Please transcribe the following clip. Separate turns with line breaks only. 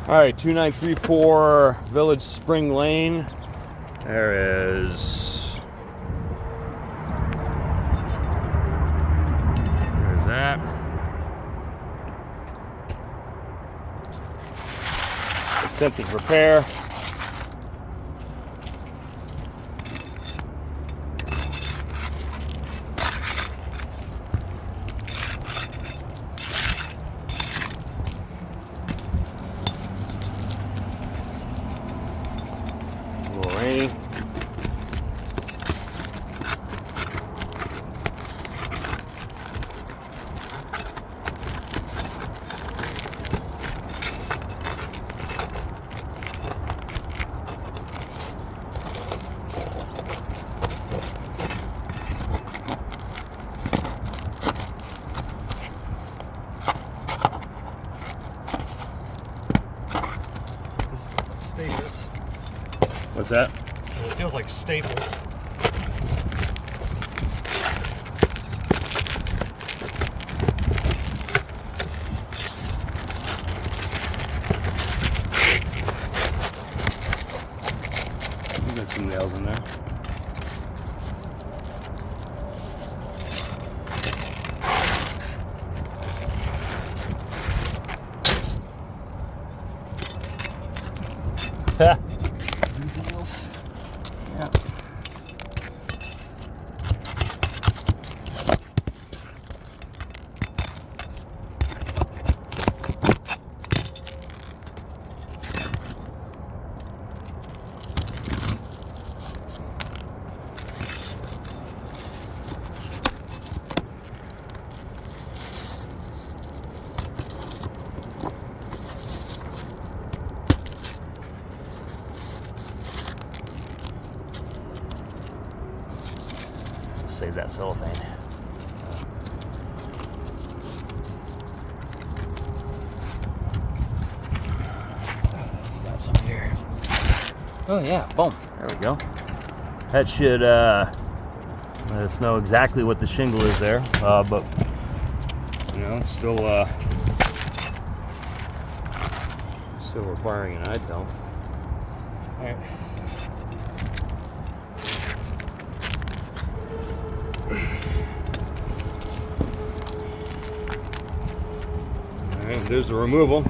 All right, 2934 Village Spring Lane. There is. There's that. Accepted repair. A little rainy.
Staples.
What's that?
It feels like staples.
Got some nails in there.
These nails.
Yeah. Save that cellophane. Got some here. Oh yeah, boom. There we go. That should let us know exactly what the shingle is there, but you know, it's still requiring an ITEL.
All right.
All right, there's the removal.